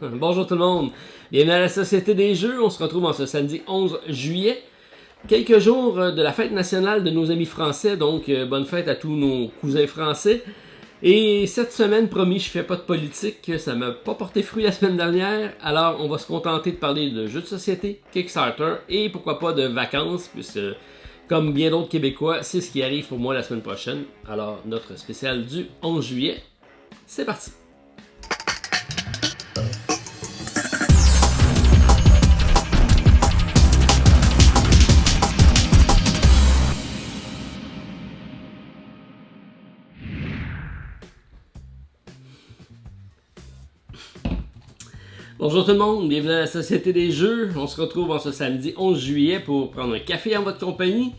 Bonjour tout le monde, bienvenue à la Société des Jeux, on se retrouve en ce samedi 11 juillet, quelques jours de la fête nationale de nos amis français, donc bonne fête à tous nos cousins français. Et cette semaine, promis, je fais pas de politique, ça m'a pas porté fruit la semaine dernière, alors on va se contenter de parler de jeux de société, Kickstarter et pourquoi pas de vacances, puisque comme bien d'autres Québécois, c'est ce qui arrive pour moi la semaine prochaine. Alors notre spécial du 11 juillet, c'est parti! Bonjour tout le monde, bienvenue à la Société des Jeux. On se retrouve en ce samedi 11 juillet pour prendre un café en votre compagnie.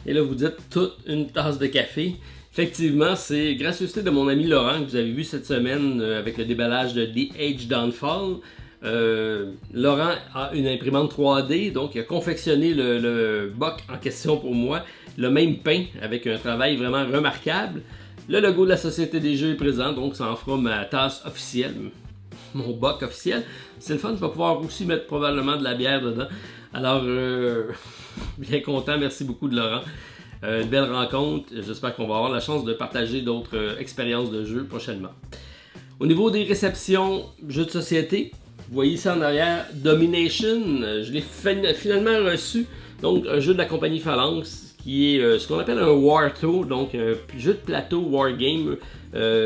Et là, vous dites toute une tasse de café. Effectivement, c'est gracieuseté de mon ami Laurent que vous avez vu cette semaine avec le déballage de The Age Downfall. Laurent a une imprimante 3D, donc il a confectionné le boc en question pour moi. Le même peint avec un travail vraiment remarquable. Le logo de la Société des Jeux est présent, donc ça en fera ma tasse officielle. Mon boc officiel. C'est le fun, je vais pouvoir aussi mettre probablement de la bière dedans. Alors, bien content, merci beaucoup de Laurent. Une belle rencontre, j'espère qu'on va avoir la chance de partager d'autres expériences de jeu prochainement. Au niveau des réceptions jeux de société, vous voyez ici en arrière, Domination, je l'ai finalement reçu. Donc, un jeu de la compagnie Phalanx, qui est ce qu'on appelle un Warto, donc un jeu de plateau Wargame,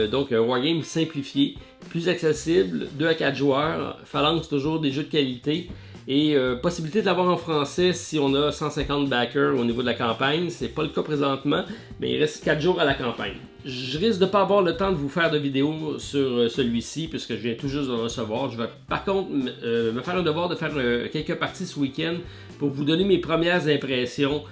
donc un Wargame simplifié, plus accessible, 2 à 4 joueurs, Phalanx toujours des jeux de qualité, et possibilité de l'avoir en français si on a 150 backers au niveau de la campagne, c'est pas le cas présentement, mais il reste 4 jours à la campagne. Je risque de pas avoir le temps de vous faire de vidéos sur celui-ci, puisque je viens tout juste de le recevoir. Je vais par contre me faire un devoir de faire quelques parties ce week-end pour vous donner mes premières impressions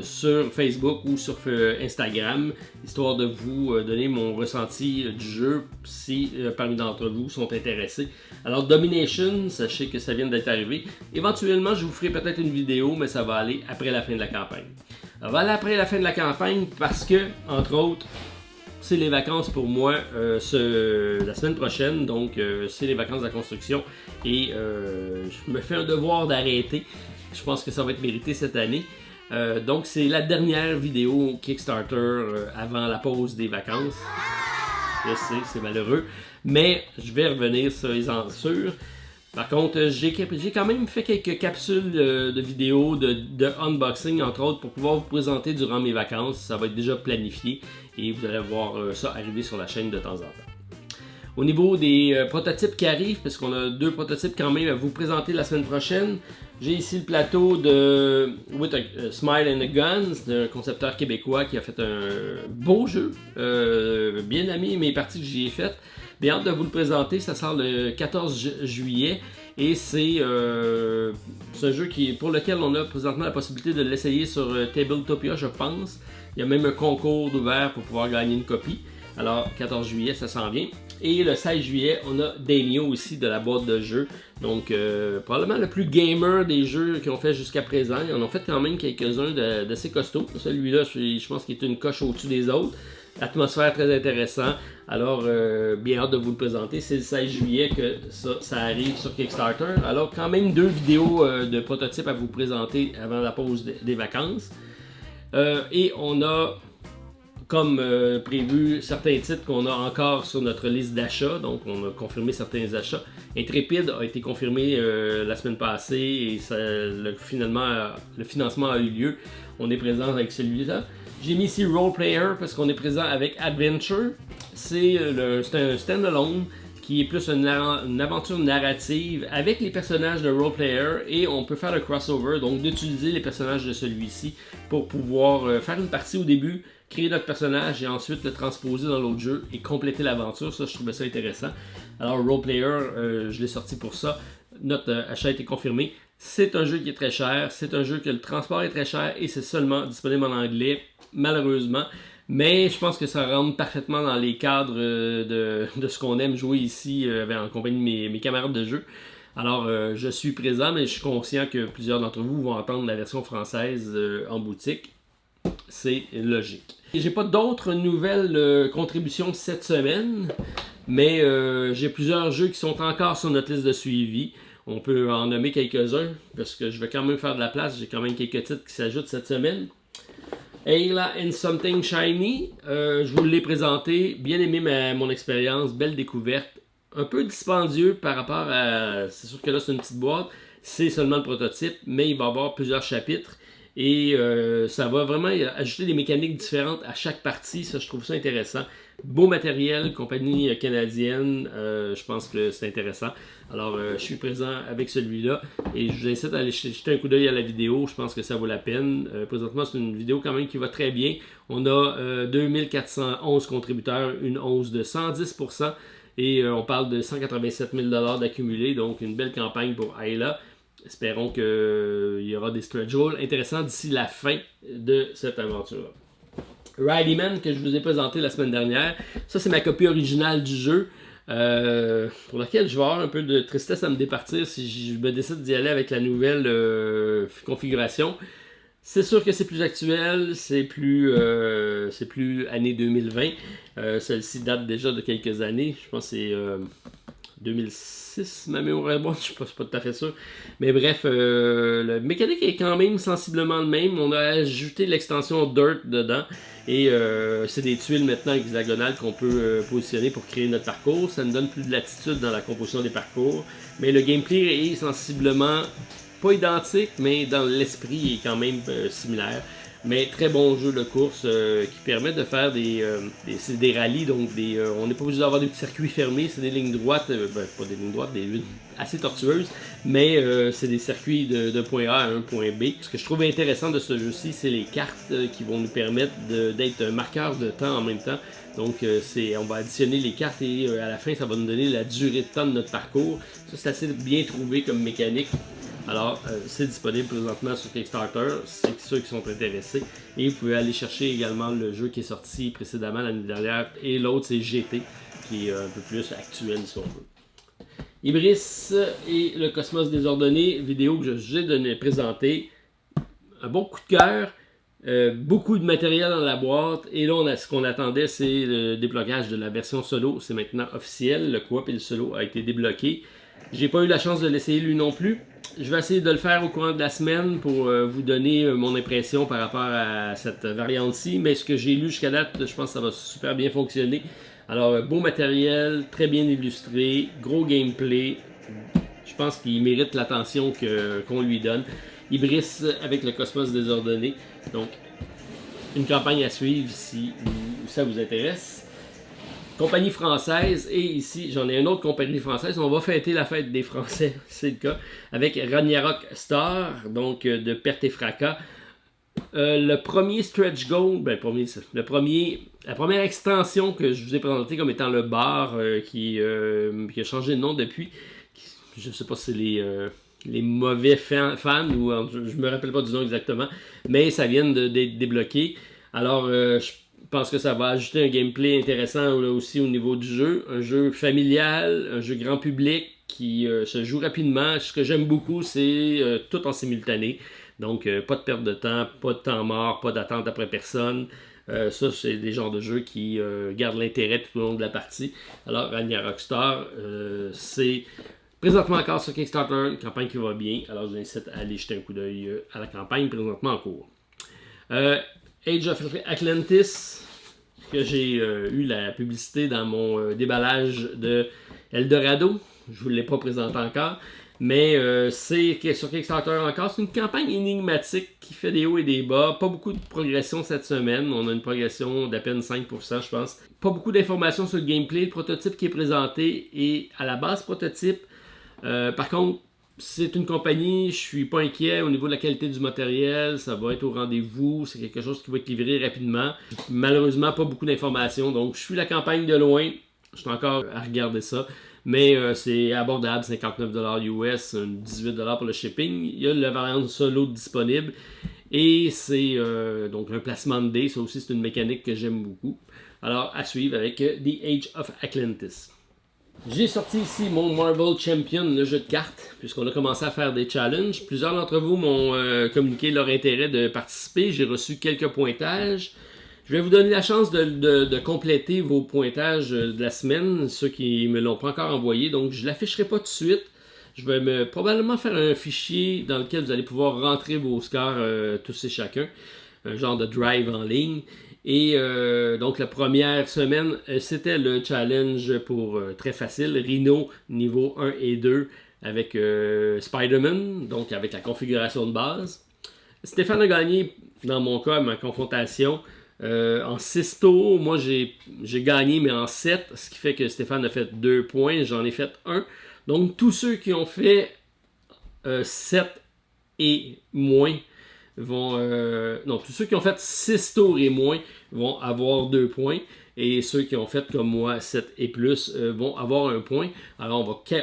sur Facebook ou sur Instagram, histoire de vous donner mon ressenti du jeu si parmi d'entre vous sont intéressés. Alors Domination, sachez que ça vient d'être arrivé. Éventuellement, je vous ferai peut-être une vidéo, mais ça va aller après la fin de la campagne. Ça va aller après la fin de la campagne parce que, entre autres, c'est les vacances pour moi la semaine prochaine, donc c'est les vacances de la construction et je me fais un devoir d'arrêter. Je pense que ça va être mérité cette année. Donc c'est la dernière vidéo Kickstarter avant la pause des vacances. Je sais, c'est malheureux, mais je vais revenir soyez-en sûrs. Par contre, j'ai quand même fait quelques capsules de vidéos de unboxing, entre autres, pour pouvoir vous présenter durant mes vacances. Ça va être déjà planifié et vous allez voir ça arriver sur la chaîne de temps en temps. Au niveau des prototypes qui arrivent, parce qu'on a 2 prototypes quand même à vous présenter la semaine prochaine, j'ai ici le plateau de With a Smile and a Guns, d'un concepteur québécois qui a fait un beau jeu, bien aimé mes parties que j'y ai faites. Bien hâte de vous le présenter, ça sort le 14 juillet et c'est un jeu pour lequel on a présentement la possibilité de l'essayer sur Tabletopia, je pense. Il y a même un concours ouvert pour pouvoir gagner une copie. Alors, 14 juillet, ça s'en vient. Et le 16 juillet, on a Daimyo aussi de la boîte de jeu. Donc, probablement le plus gamer des jeux qu'ils ont fait jusqu'à présent. Ils en ont fait quand même quelques-uns d'assez costauds. Celui-là, je pense qu'il est une coche au-dessus des autres. Atmosphère très intéressant. Alors, bien hâte de vous le présenter. C'est le 16 juillet que ça arrive sur Kickstarter. Alors, quand même 2 vidéos de prototypes à vous présenter avant la pause des vacances. Et on a, comme prévu, certains titres qu'on a encore sur notre liste d'achats. Donc, on a confirmé certains achats. Intrépide a été confirmé la semaine passée et le financement a eu lieu. On est présent avec celui-là. J'ai mis ici Role Player parce qu'on est présent avec Adventure. C'est un standalone qui est plus une aventure narrative avec les personnages de Role Player et on peut faire le crossover, donc d'utiliser les personnages de celui-ci pour pouvoir faire une partie au début, créer notre personnage et ensuite le transposer dans l'autre jeu et compléter l'aventure. Ça, je trouvais ça intéressant. Alors, Role Player, je l'ai sorti pour ça. Notre achat a été confirmé. C'est un jeu qui est très cher. C'est un jeu que le transport est très cher et c'est seulement disponible en anglais, malheureusement. Mais je pense que ça rentre parfaitement dans les cadres de ce qu'on aime jouer ici en compagnie de mes camarades de jeu. Alors, je suis présent, mais je suis conscient que plusieurs d'entre vous vont entendre la version française en boutique. C'est logique. J'ai pas d'autres nouvelles contributions cette semaine. Mais j'ai plusieurs jeux qui sont encore sur notre liste de suivi. On peut en nommer quelques-uns, parce que je vais quand même faire de la place. J'ai quand même quelques titres qui s'ajoutent cette semaine. Ayla and Something Shiny, je vous l'ai présenté. Bien aimé mon expérience, belle découverte. Un peu dispendieux par rapport à... C'est sûr que là, c'est une petite boîte. C'est seulement le prototype, mais il va y avoir plusieurs chapitres. Et ça va vraiment ajouter des mécaniques différentes à chaque partie. Ça, je trouve ça intéressant. Beau matériel, compagnie canadienne. Je pense que c'est intéressant. Alors, je suis présent avec celui-là. Et je vous incite à aller jeter un coup d'œil à la vidéo. Je pense que ça vaut la peine. Présentement, c'est une vidéo quand même qui va très bien. On a 2411 contributeurs, une hausse de 110%. Et on parle de 187 000 $ d'accumulés. Donc, une belle campagne pour Ayla. Espérons qu'il y aura des stretch goals intéressants d'ici la fin de cette aventure. Riley Man, que je vous ai présenté la semaine dernière, ça c'est ma copie originale du jeu, pour laquelle je vais avoir un peu de tristesse à me départir si je me décide d'y aller avec la nouvelle configuration. C'est sûr que c'est plus actuel, c'est plus année 2020. Celle-ci date déjà de quelques années, je pense que c'est 2006, ma mémoire est bonne, je ne suis pas tout à fait sûr. Mais bref, la mécanique est quand même sensiblement le même. On a ajouté l'extension Dirt dedans. Et c'est des tuiles maintenant hexagonales qu'on peut positionner pour créer notre parcours. Ça nous donne plus de latitude dans la composition des parcours. Mais le gameplay est sensiblement, pas identique, mais dans l'esprit, il est quand même similaire. Mais très bon jeu de course qui permet de faire des rallyes, donc on n'est pas obligé d'avoir des circuits fermés, c'est des lignes droites, pas des lignes droites, des lignes assez tortueuses, mais c'est des circuits de point A à un point B. Ce que je trouve intéressant de ce jeu-ci, c'est les cartes qui vont nous permettre d'être un marqueur de temps en même temps. Donc on va additionner les cartes et à la fin, ça va nous donner la durée de temps de notre parcours. Ça, c'est assez bien trouvé comme mécanique. Alors, c'est disponible présentement sur Kickstarter, c'est ceux qui sont intéressés. Et vous pouvez aller chercher également le jeu qui est sorti précédemment l'année dernière. Et l'autre, c'est GT, qui est un peu plus actuel si on veut. Ibris et le Cosmos désordonné, vidéo que j'ai présenté. Un bon coup de cœur, beaucoup de matériel dans la boîte. Et là, ce qu'on attendait, c'est le déblocage de la version solo. C'est maintenant officiel, le coop et le solo a été débloqué. J'ai pas eu la chance de l'essayer lui non plus. Je vais essayer de le faire au courant de la semaine pour vous donner mon impression par rapport à cette variante-ci. Mais ce que j'ai lu jusqu'à date, je pense que ça va super bien fonctionner. Alors, beau matériel, très bien illustré, gros gameplay. Je pense qu'il mérite l'attention qu'on lui donne. Ibris avec le Cosmos désordonné. Donc, une campagne à suivre si ça vous intéresse. Compagnie française, et ici j'en ai une autre compagnie française. On va fêter la fête des Français, c'est le cas, avec Ragnarok Star, donc de Perte et Fracas. Le premier stretch goal, la première extension que je vous ai présentée comme étant le bar qui a changé de nom depuis. Je ne sais pas si c'est les mauvais fans ou je me rappelle pas du nom exactement, mais ça vient d'être débloqué. Alors je pense que ça va ajouter un gameplay intéressant là aussi au niveau du jeu. Un jeu familial, un jeu grand public qui se joue rapidement. Ce que j'aime beaucoup, c'est tout en simultané. Donc, pas de perte de temps, pas de temps mort, pas d'attente après personne. Ça, c'est des genres de jeux qui gardent l'intérêt tout au long de la partie. Alors, Ragnarok Star, c'est présentement encore sur Kickstarter, une campagne qui va bien. Alors, je vous incite à aller jeter un coup d'œil à la campagne présentement en cours. Age of Atlantis, que j'ai eu la publicité dans mon déballage de Eldorado. Je ne vous l'ai pas présenté encore. Mais c'est sur Kickstarter encore. C'est une campagne énigmatique qui fait des hauts et des bas. Pas beaucoup de progression cette semaine. On a une progression d'à peine 5%, je pense. Pas beaucoup d'informations sur le gameplay. Le prototype qui est présenté est à la base prototype. Par contre, c'est une compagnie, je suis pas inquiet au niveau de la qualité du matériel, ça va être au rendez-vous, c'est quelque chose qui va être livré rapidement. Malheureusement, pas beaucoup d'informations, donc je suis la campagne de loin, je suis encore à regarder ça, mais c'est abordable, 59$ US, 18$ pour le shipping. Il y a la variante solo disponible, et c'est donc un placement de dés, ça aussi c'est une mécanique que j'aime beaucoup. Alors, à suivre avec The Age of Atlantis. J'ai sorti ici mon Marvel Champion, le jeu de cartes, puisqu'on a commencé à faire des challenges. Plusieurs d'entre vous m'ont communiqué leur intérêt de participer. J'ai reçu quelques pointages. Je vais vous donner la chance de compléter vos pointages de la semaine, ceux qui ne me l'ont pas encore envoyé. Donc, je ne l'afficherai pas tout de suite. Je vais probablement faire un fichier dans lequel vous allez pouvoir rentrer vos scores tous et chacun. Un genre de drive en ligne. Et donc, la première semaine, c'était le challenge pour très facile. Rhino niveau 1 et 2 avec Spider-Man, donc avec la configuration de base. Stéphane a gagné, dans mon cas, ma confrontation. En 6 tours, moi j'ai gagné, mais en 7, ce qui fait que Stéphane a fait 2 points, j'en ai fait 1. Donc tous ceux qui ont fait 7 et moins vont... non, tous ceux qui ont fait 6 tours et moins vont avoir 2 points. Et ceux qui ont fait comme moi 7 et plus vont avoir 1 point. Alors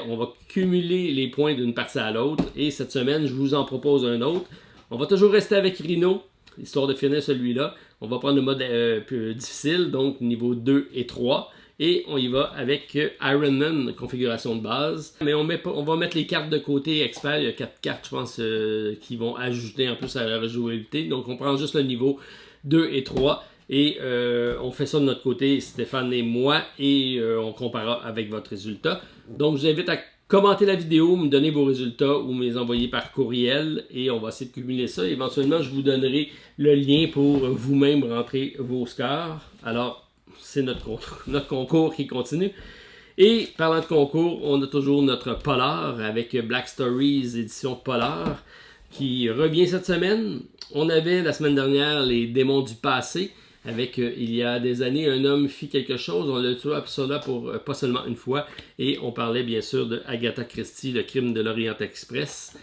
on va cumuler les points d'une partie à l'autre. Et cette semaine, je vous en propose un autre. On va toujours rester avec Rhino, histoire de finir celui-là. On va prendre le mode plus difficile, donc niveau 2 et 3. Et on y va avec Iron Man, configuration de base. Mais on va mettre les cartes de côté expert. Il y a 4 cartes, je pense, qui vont ajouter en plus à la rejouabilité. Donc on prend juste le niveau 2 et 3. Et on fait ça de notre côté, Stéphane et moi. Et on comparera avec votre résultat. Donc je vous invite à commentez la vidéo, me donnez vos résultats ou me les envoyer par courriel et on va essayer de cumuler ça. Éventuellement, je vous donnerai le lien pour vous-même rentrer vos scores. Alors, c'est notre concours qui continue. Et parlant de concours, on a toujours notre Polar avec Black Stories édition Polar qui revient cette semaine. On avait la semaine dernière les démons du passé. Avec il y a des années, un homme fit quelque chose. On l'a trouvé ça là pour pas seulement une fois. Et on parlait bien sûr de Agatha Christie, le crime de l'Orient Express.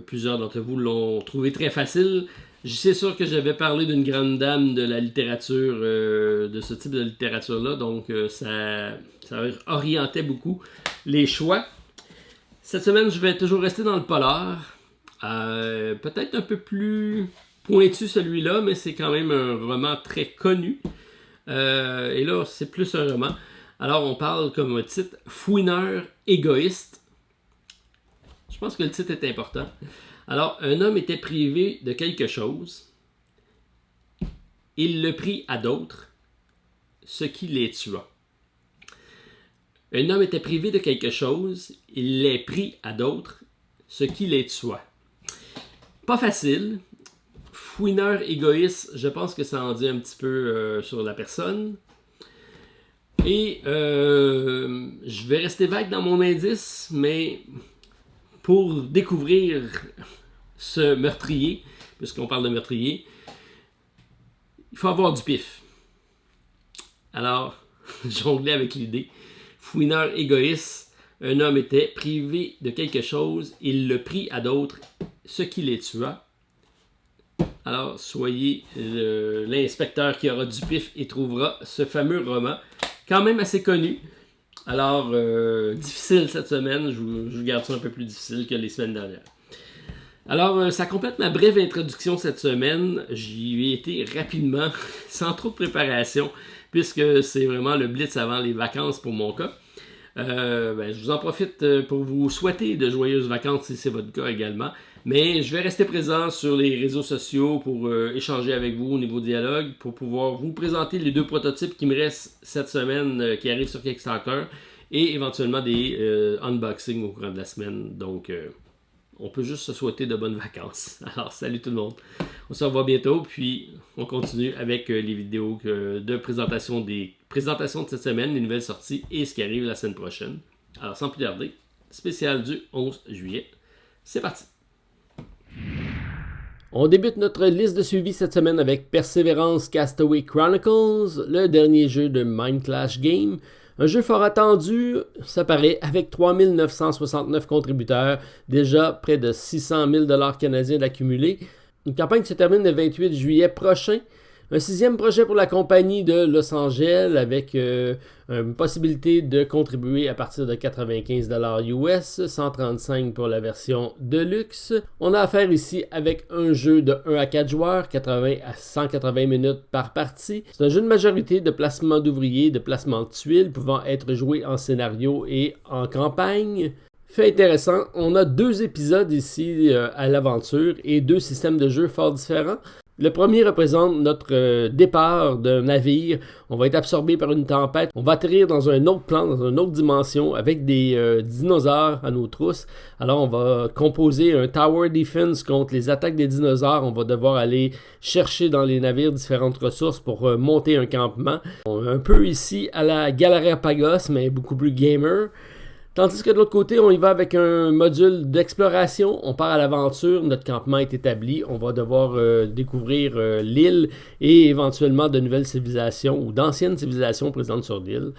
Plusieurs d'entre vous l'ont trouvé très facile. C'est sûr que j'avais parlé d'une grande dame de la littérature, de ce type de littérature-là. Donc ça orientait beaucoup les choix. Cette semaine, je vais toujours rester dans le polar. Peut-être un peu plus pointu celui-là, mais c'est quand même un roman très connu. Et là, c'est plus un roman. Alors, on parle comme un titre « Fouineur égoïste ». Je pense que le titre est important. Alors, un homme était privé de quelque chose. Il le prit à d'autres, ce qui les tua. Un homme était privé de quelque chose. Il les prit à d'autres, ce qui les tua. Pas facile. Fouineur égoïste, je pense que ça en dit un petit peu sur la personne. Et je vais rester vague dans mon indice, mais pour découvrir ce meurtrier, puisqu'on parle de meurtrier, il faut avoir du pif. Alors, jongler avec l'idée. Fouineur égoïste, un homme était privé de quelque chose, il le prit à d'autres, ce qui les tua. Alors, soyez l'inspecteur qui aura du pif et trouvera ce fameux roman, quand même assez connu. Alors, difficile cette semaine, je vous garde ça un peu plus difficile que les semaines dernières. Alors, ça complète ma brève introduction cette semaine. J'y ai été rapidement, sans trop de préparation, puisque c'est vraiment le blitz avant les vacances pour mon cas. Je vous en profite pour vous souhaiter de joyeuses vacances si c'est votre cas également. Mais je vais rester présent sur les réseaux sociaux pour échanger avec vous au niveau dialogue, pour pouvoir vous présenter les 2 prototypes qui me restent cette semaine, qui arrivent sur Kickstarter, et éventuellement des unboxings au courant de la semaine. Donc, on peut juste se souhaiter de bonnes vacances. Alors, salut tout le monde. On se revoit bientôt, puis on continue avec les vidéos de présentation des présentations de cette semaine, les nouvelles sorties et ce qui arrive la semaine prochaine. Alors, sans plus tarder, spécial du 11 juillet. C'est parti! On débute notre liste de suivi cette semaine avec Perseverance Castaway Chronicles, le dernier jeu de Mind Clash Game. Un jeu fort attendu, ça paraît, avec 3969 contributeurs, déjà près de 600 000 $ canadiens d'accumulés. Une campagne qui se termine le 28 juillet prochain. Un 6e projet pour la compagnie de Los Angeles avec une possibilité de contribuer à partir de 95 $ US, 135 pour la version Deluxe. On a affaire ici avec un jeu de 1 à 4 joueurs, 80 à 180 minutes par partie. C'est un jeu de majorité de placement d'ouvriers, de placement de tuiles pouvant être joué en scénario et en campagne. Fait intéressant, on a 2 épisodes ici à l'aventure et 2 systèmes de jeu fort différents. Le premier représente notre départ d'un navire. On va être absorbé par une tempête. On va atterrir dans un autre plan, dans une autre dimension, avec des dinosaures à nos trousses. Alors, on va composer un tower defense contre les attaques des dinosaures. On va devoir aller chercher dans les navires différentes ressources pour monter un campement. On est un peu ici à la Galeriapagos, mais beaucoup plus gamer. Tandis que de l'autre côté, on y va avec un module d'exploration. On part à l'aventure, notre campement est établi. On va devoir découvrir l'île et éventuellement de nouvelles civilisations ou d'anciennes civilisations présentes sur l'île.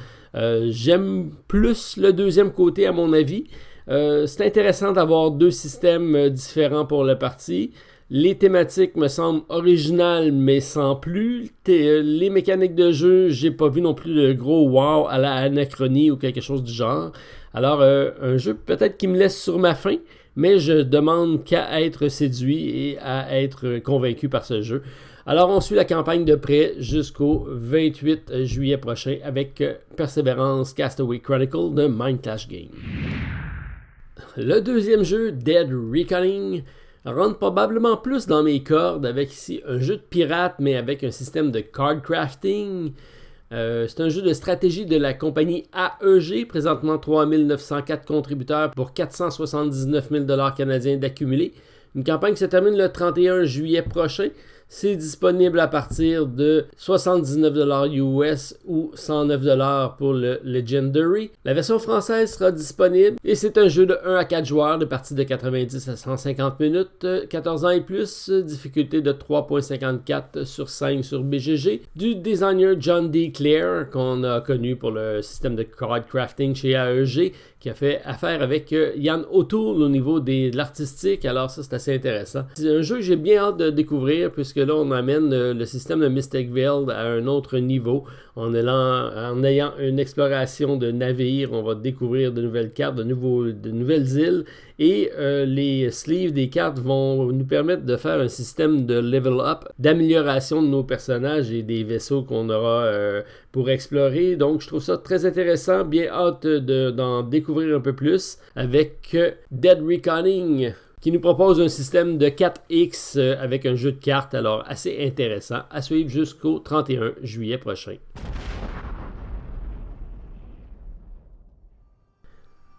J'aime plus le deuxième côté à mon avis. C'est intéressant d'avoir deux systèmes différents pour la partie. Les thématiques me semblent originales, mais sans plus. Les mécaniques de jeu, j'ai pas vu non plus de gros wow à la Anachronie ou quelque chose du genre. Alors, un jeu peut-être qui me laisse sur ma faim, mais je demande qu'à être séduit et à être convaincu par ce jeu. Alors, on suit la campagne de près jusqu'au 28 juillet prochain avec Perseverance Castaway Chronicle de Mind Clash Games. Le deuxième jeu, Dead Reckoning, rentre probablement plus dans mes cordes avec ici un jeu de pirate mais avec un système de card crafting. C'est un jeu de stratégie de la compagnie AEG, présentement 3904 contributeurs pour 479 000 $ canadiens d'accumulés. Une campagne qui se termine le 31 juillet prochain. C'est disponible à partir de 79 $ US ou 109 $ pour le Legendary. La version française sera disponible et c'est un jeu de 1 à 4 joueurs de partie de 90 à 150 minutes, 14 ans et plus, difficulté de 3.54 sur 5 sur BGG, du designer John D. Clare qu'on a connu pour le système de card crafting chez AEG, qui a fait affaire avec Yann O'Toole au niveau de l'artistique, alors ça c'est assez intéressant. C'est un jeu que j'ai bien hâte de découvrir puisque là on amène le système de Mystic Vale à un autre niveau. En ayant une exploration de navires, on va découvrir de nouvelles cartes, de nouvelles îles et les sleeves des cartes vont nous permettre de faire un système de level up, d'amélioration de nos personnages et des vaisseaux qu'on aura pour explorer. Donc je trouve ça très intéressant, bien hâte d'en découvrir un peu plus avec Dead Reckoning, qui nous propose un système de 4X avec un jeu de cartes, alors assez intéressant, à suivre jusqu'au 31 juillet prochain.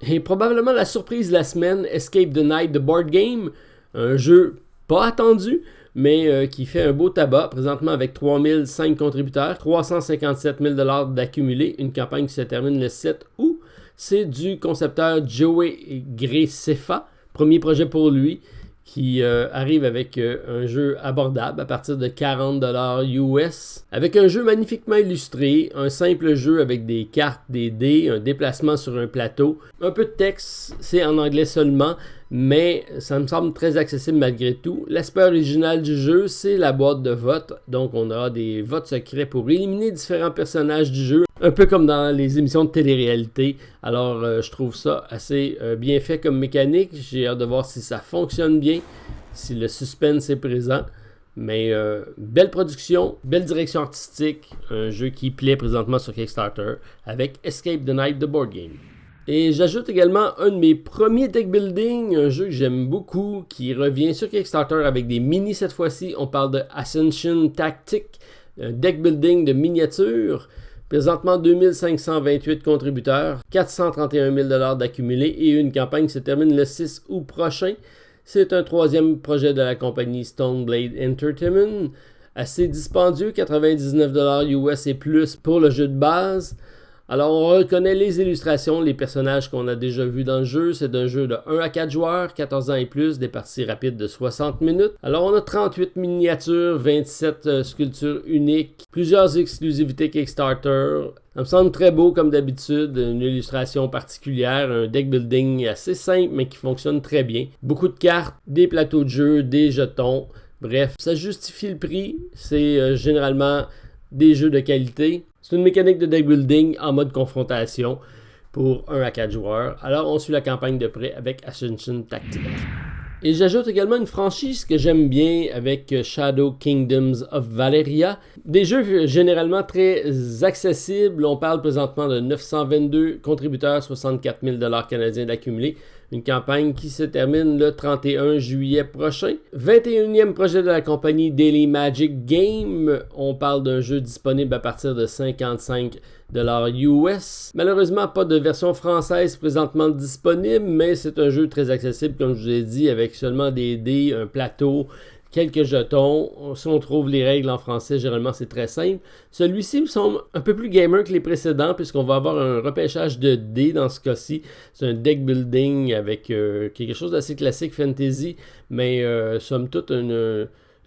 Et probablement la surprise de la semaine, Escape the Night de Board Game, un jeu pas attendu, mais qui fait un beau tabac, présentement avec 3005 contributeurs, 357 000 $ d'accumulés, une campagne qui se termine le 7 août. C'est du concepteur Joey Graceffa. Premier projet pour lui qui arrive avec un jeu abordable à partir de 40 $ US. Avec un jeu magnifiquement illustré, un simple jeu avec des cartes, des dés, un déplacement sur un plateau. Un peu de texte, c'est en anglais seulement, mais ça me semble très accessible malgré tout. L'aspect original du jeu, c'est la boîte de vote. Donc on aura des votes secrets pour éliminer différents personnages du jeu. Un peu comme dans les émissions de télé-réalité. Alors, je trouve ça assez bien fait comme mécanique. J'ai hâte de voir si ça fonctionne bien, si le suspense est présent. Mais belle production, belle direction artistique. Un jeu qui plaît présentement sur Kickstarter avec Escape the Night de Board Game. Et j'ajoute également un de mes premiers deck building, un jeu que j'aime beaucoup, qui revient sur Kickstarter avec des mini cette fois-ci. On parle de Ascension Tactic, un deck building de miniatures. Présentement, 2528 contributeurs, 431 000 $ d'accumulés et une campagne qui se termine le 6 août prochain. C'est un troisième projet de la compagnie Stoneblade Entertainment. Assez dispendieux, 99 $ US et plus pour le jeu de base. Alors, on reconnaît les illustrations, les personnages qu'on a déjà vus dans le jeu. C'est un jeu de 1 à 4 joueurs, 14 ans et plus, des parties rapides de 60 minutes. Alors, on a 38 miniatures, 27 sculptures uniques, plusieurs exclusivités Kickstarter. Ça me semble très beau comme d'habitude, une illustration particulière, un deck building assez simple mais qui fonctionne très bien. Beaucoup de cartes, des plateaux de jeu, des jetons. Bref, ça justifie le prix. C'est généralement des jeux de qualité. C'est une mécanique de deck building en mode confrontation pour 1 à 4 joueurs. Alors, on suit la campagne de près avec Ascension Tactic. Et j'ajoute également une franchise que j'aime bien avec Shadow Kingdoms of Valeria. Des jeux généralement très accessibles. On parle présentement de 922 contributeurs, 64 000 $ canadiens d'accumulés. Une campagne qui se termine le 31 juillet prochain. 21e projet de la compagnie Daily Magic Game. On parle d'un jeu disponible à partir de 55 $ US. Malheureusement, pas de version française présentement disponible, mais c'est un jeu très accessible, comme je vous ai dit, avec seulement des dés, un plateau, quelques jetons. Si on trouve les règles en français, généralement c'est très simple. Celui-ci me semble un peu plus gamer que les précédents, puisqu'on va avoir un repêchage de dés dans ce cas-ci. C'est un deck building avec quelque chose d'assez classique fantasy, mais somme toute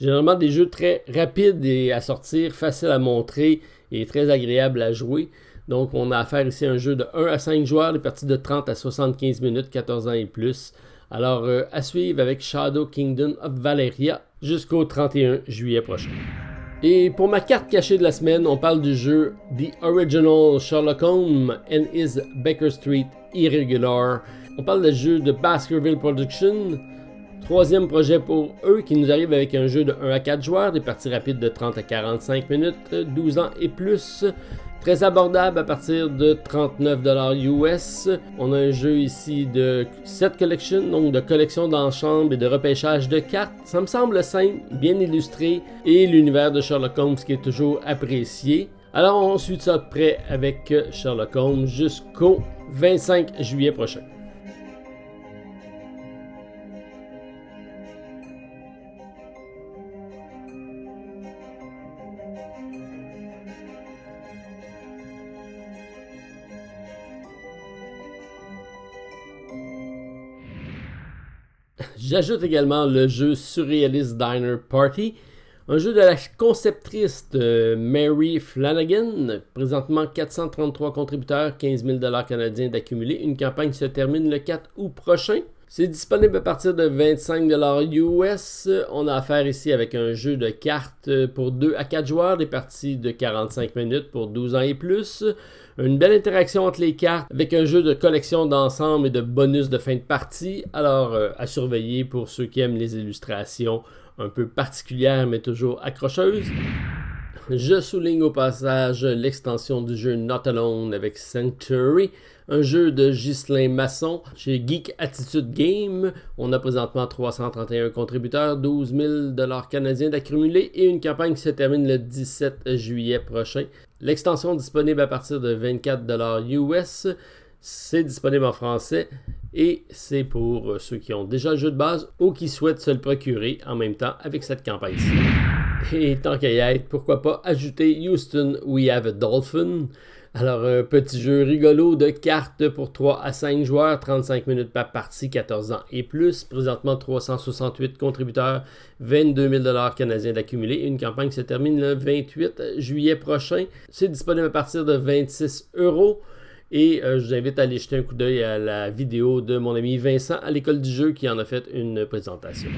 généralement des jeux très rapides et à sortir, faciles à montrer et très agréables à jouer. Donc on a affaire ici à un jeu de 1 à 5 joueurs, des parties de 30 à 75 minutes, 14 ans et plus. Alors, à suivre avec Shadow Kingdom of Valeria jusqu'au 31 juillet prochain. Et pour ma carte cachée de la semaine, on parle du jeu The Original Sherlock Holmes and His Baker Street Irregular. On parle du jeu de Baskerville Productions. Troisième projet pour eux qui nous arrive avec un jeu de 1 à 4 joueurs, des parties rapides de 30 à 45 minutes, 12 ans et plus. Très abordable à partir de 39 $ US. On a un jeu ici de set collection, donc de collection d'enchambres et de repêchage de cartes. Ça me semble simple, bien illustré et l'univers de Sherlock Holmes qui est toujours apprécié. Alors on suit ça de près avec Sherlock Holmes jusqu'au 25 juillet prochain. J'ajoute également le jeu Surrealist Diner Party, un jeu de la conceptrice Mary Flanagan, présentement 433 contributeurs, 15 000 $ canadiens d'accumulés. Une campagne qui se termine le 4 août prochain. C'est disponible à partir de 25 $ US. On a affaire ici avec un jeu de cartes pour 2 à 4 joueurs, des parties de 45 minutes pour 12 ans et plus. Une belle interaction entre les cartes avec un jeu de collection d'ensemble et de bonus de fin de partie. Alors, à surveiller pour ceux qui aiment les illustrations un peu particulières mais toujours accrocheuses. Je souligne au passage l'extension du jeu Not Alone avec Sanctuary, un jeu de Ghislain Masson chez Geek Attitude Game. On a présentement 331 contributeurs, 12 000 $ canadiens d'accumulés et une campagne qui se termine le 17 juillet prochain. L'extension disponible à partir de 24 $ US. C'est disponible en français et c'est pour ceux qui ont déjà le jeu de base ou qui souhaitent se le procurer en même temps avec cette campagne-ci. Et tant qu'à y être, pourquoi pas ajouter Houston We Have a Dolphin. Alors, un petit jeu rigolo de cartes pour 3 à 5 joueurs, 35 minutes par partie, 14 ans et plus. Présentement, 368 contributeurs, 22 000 $ canadiens d'accumulés. Une campagne qui se termine le 28 juillet prochain. C'est disponible à partir de 26 €. Et je vous invite à aller jeter un coup d'œil à la vidéo de mon ami Vincent à l'école du jeu qui en a fait une présentation.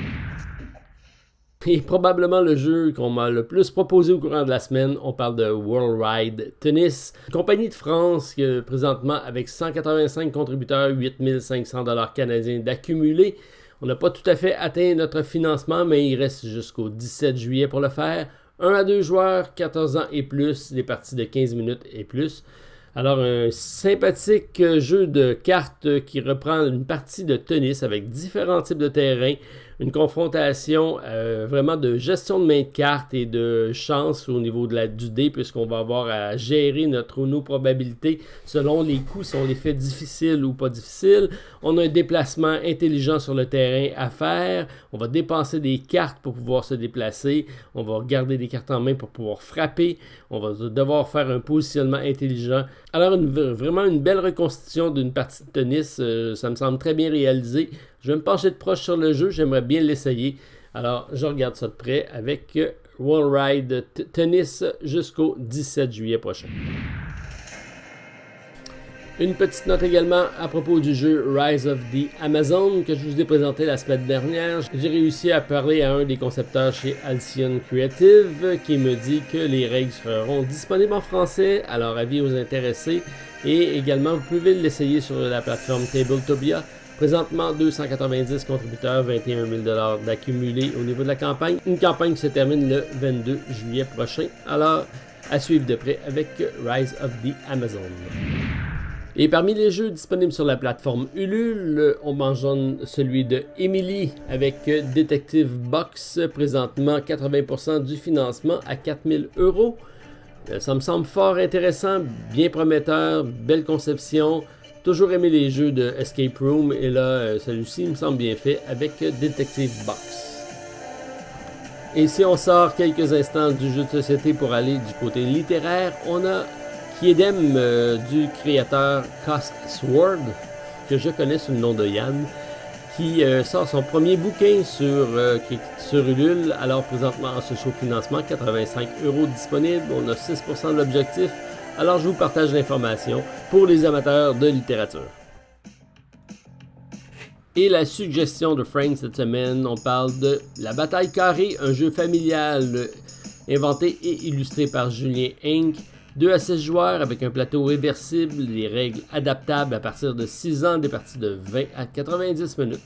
Et probablement le jeu qu'on m'a le plus proposé au courant de la semaine, on parle de World Ride Tennis. Compagnie de France présentement avec 185 contributeurs, 8 500 $ canadiens d'accumulés. On n'a pas tout à fait atteint notre financement, mais il reste jusqu'au 17 juillet pour le faire. 1 à 2 joueurs, 14 ans et plus, des parties de 15 minutes et plus. Alors, un sympathique jeu de cartes qui reprend une partie de tennis avec différents types de terrains, une confrontation vraiment de gestion de main de cartes et de chance au niveau du dé, puisqu'on va avoir à gérer nos probabilités selon les coups, si on les fait difficiles ou pas difficiles. On a un déplacement intelligent sur le terrain à faire. On va dépenser des cartes pour pouvoir se déplacer. On va garder des cartes en main pour pouvoir frapper. On va devoir faire un positionnement intelligent. Alors, vraiment une belle reconstitution d'une partie de tennis. Ça me semble très bien réalisé. Je vais me pencher de proche sur le jeu. J'aimerais bien l'essayer. Alors, je regarde ça de près avec World Ride Tennis jusqu'au 17 juillet prochain. Une petite note également à propos du jeu Rise of the Amazon que je vous ai présenté la semaine dernière. J'ai réussi à parler à un des concepteurs chez Alcyon Creative qui me dit que les règles seront disponibles en français, alors avis aux intéressés. Et également, vous pouvez l'essayer sur la plateforme Tabletopia. Présentement, 290 contributeurs, 21 000 $ d'accumulés au niveau de la campagne. Une campagne qui se termine le 22 juillet prochain. Alors, à suivre de près avec Rise of the Amazon. Et parmi les jeux disponibles sur la plateforme Ulule, on mentionne celui de Emily avec Detective Box, présentement 80% du financement à 4 000 €. Ça me semble fort intéressant, bien prometteur, belle conception. Toujours aimé les jeux de Escape Room et là, celui-ci me semble bien fait avec Detective Box. Et si on sort quelques instants du jeu de société pour aller du côté littéraire, on a Kiedem du créateur Cost Sword, que je connais sous le nom de Yann, qui sort son premier bouquin sur Ulule, alors présentement en sous-financement, 85 € disponible, on a 6% de l'objectif, alors je vous partage l'information pour les amateurs de littérature. Et la suggestion de Frank cette semaine, on parle de La Bataille Carrée, un jeu familial inventé et illustré par Julien Inc. 2 à 6 joueurs avec un plateau réversible, des règles adaptables à partir de 6 ans, des parties de 20 à 90 minutes.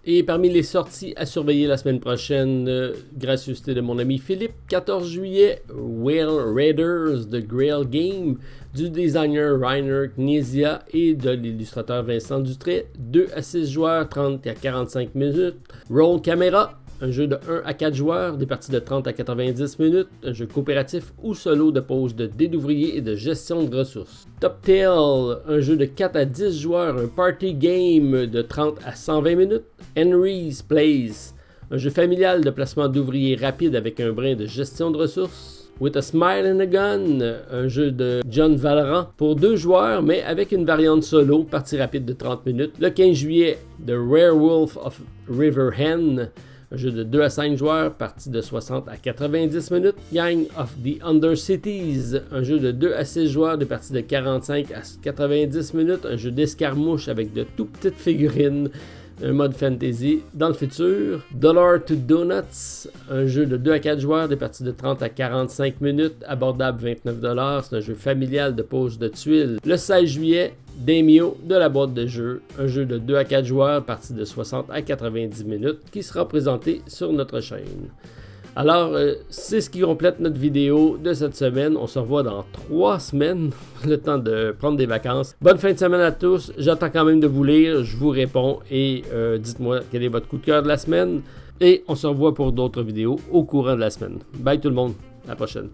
Et parmi les sorties à surveiller la semaine prochaine, gracieuseté de mon ami Philippe, 14 juillet, Whale Raiders de Grail Game, du designer Rainer Knizia et de l'illustrateur Vincent Dutray, 2 à 6 joueurs, 30 à 45 minutes. Roll Camera, un jeu de 1 à 4 joueurs, des parties de 30 à 90 minutes, un jeu coopératif ou solo de pose de dés d'ouvriers et de gestion de ressources. Top Tail, un jeu de 4 à 10 joueurs, un party game de 30 à 120 minutes. Henry's Place, un jeu familial de placement d'ouvriers rapide avec un brin de gestion de ressources. With a Smile and a Gun, un jeu de John Valran pour 2 joueurs, mais avec une variante solo, partie rapide de 30 minutes. Le 15 juillet, The Werewolf of Riverhen, un jeu de 2 à 5 joueurs, partie de 60 à 90 minutes. Gang of the Undercities, un jeu de 2 à 6 joueurs, des parties de 45 à 90 minutes. Un jeu d'escarmouche avec de tout petites figurines. Un mode fantasy dans le futur. Dollar to Donuts, un jeu de 2 à 4 joueurs, des parties de 30 à 45 minutes, abordable 29 $. C'est un jeu familial de pose de tuiles. Le 16 juillet, Daimyo de la boîte de jeu, un jeu de 2 à 4 joueurs, partie de 60 à 90 minutes, qui sera présenté sur notre chaîne. Alors, c'est ce qui complète notre vidéo de cette semaine. On se revoit dans 3 semaines, le temps de prendre des vacances. Bonne fin de semaine à tous. J'attends quand même de vous lire, je vous réponds et dites-moi quel est votre coup de cœur de la semaine. Et on se revoit pour d'autres vidéos au courant de la semaine. Bye tout le monde, à la prochaine.